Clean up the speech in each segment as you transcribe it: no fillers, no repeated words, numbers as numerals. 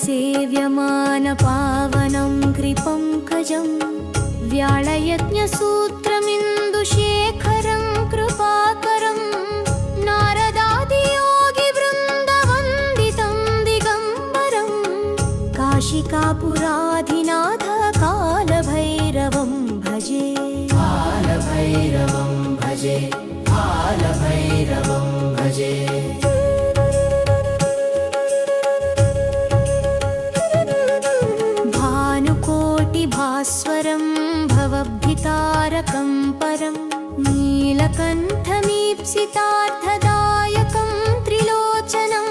सेव्यमानपावनं कृपङ्कजं व्याळयज्ञसूत्रमिन्दुशेखरं कृपाकरं नारदादियोगिवृन्दवन्दितं दिगम्बरं काशिकापुराधिनाथ कालभैरवं भजे कालभैरवं भजे कालभैरवं भजे भास्वरं भवभीतारकं परं नीलकण्ठमीप्सितार्थदायकं त्रिलोचनं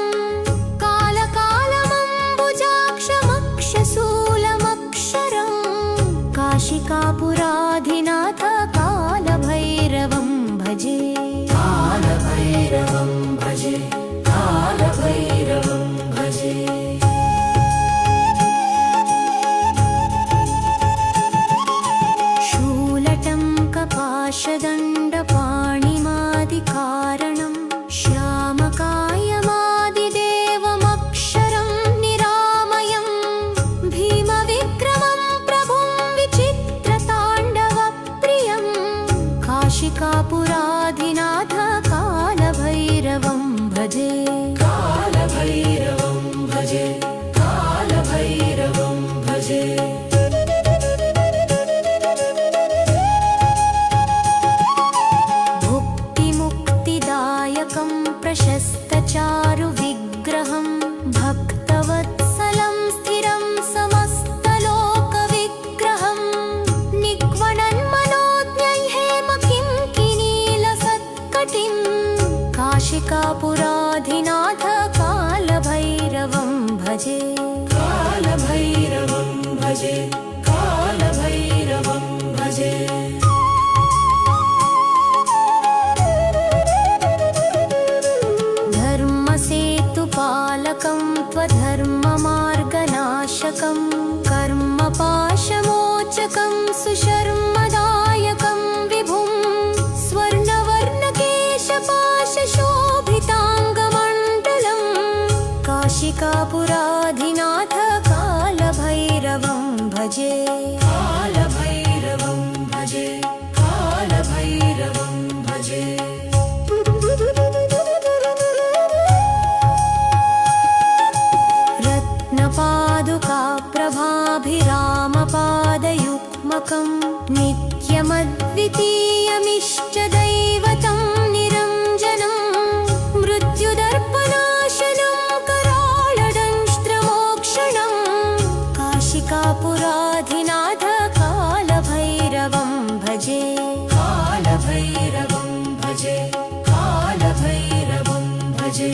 कालकालमम्बुजाक्षमक्षशूलमक्षरं काशिकापुराधिनाथ कालभैरवं भजे कालभैरवं भजे कालभैरवं भजे पाशदण्डपाणिमादिकारणं श्यामकायमादिदेवमक्षरं निरामयं भीमविक्रमं प्रभुं विचित्रताण्डवप्रियं काशिकापुराधिनाथ कालभैरवं भजे कालभैरवं भजे कालभैरवं भजे प्रशस्तचारुविग्रहं भक्तवत्सलं स्थिरं समस्तलोकविग्रहं निक्वणन्मनोज्ञैहेमकिङ्किनीलसत्कटिं काशिकापुराधिनाथ कालभैरवं भजे कालभैरवं भजे कालभैरवं भजे पालकं त्वधर्ममार्गनाशकं कर्मपाशमोचकं सुशर्मदायकं विभुं स्वर्णवर्णकेशपाशशोभिताङ्गमण्डलं काशिकापुराधिनाथ कालभैरवं भजे कालभैरवं भजे कालभैरवं भजे पादुकाप्रभाभिरामपादयुग्मकं नित्यमद्वितीयमिष्टदैवतं निरञ्जनं मृत्युदर्पनाशनं कराळदंष्ट्रमोक्षणं काशिकापुराधिनाथ कालभैरवं भजे कालभैरवं भजे कालभैरवं भजे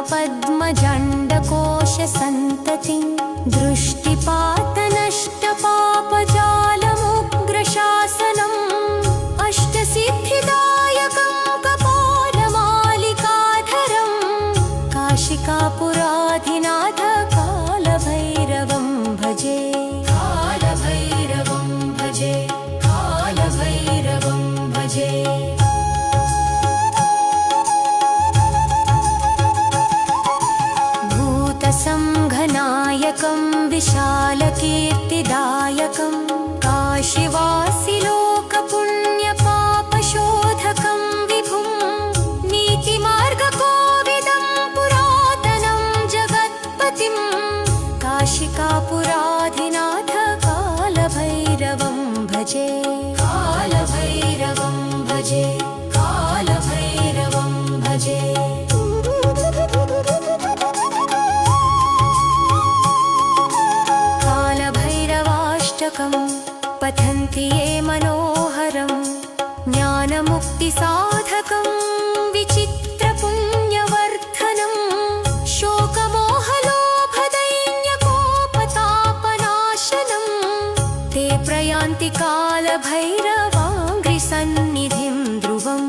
पद्मजण्डकोशसन्ततिं दृष्टिपातनष्टपापजालमुग्रशासनम् अष्टसिद्धिदायकं कपालमालिकाधरं काशिकापुराधिनाथ कालभैरवं भजे कालभैरवं भजे कालभैरवं भजे संघनायकं विशालकीर्तिदायकं काशीवासिलोकपुण्यपापशोधकं विभुं नीतिमार्गकोविदं पुरातनं जगत्पतिं काशिकापुराधिनाथ कालभैरवं भजे कालभैरवं भजे कालभैरवं भजे पठन्ति ये मनोहरं ज्ञानमुक्तिसाधकं विचित्रपुण्यवर्धनं शोकमोहलोभदैन्यकोपतापनाशनं ते प्रयान्ति कालभैरवाङ्घ्रिसन्निधिं ध्रुवम्।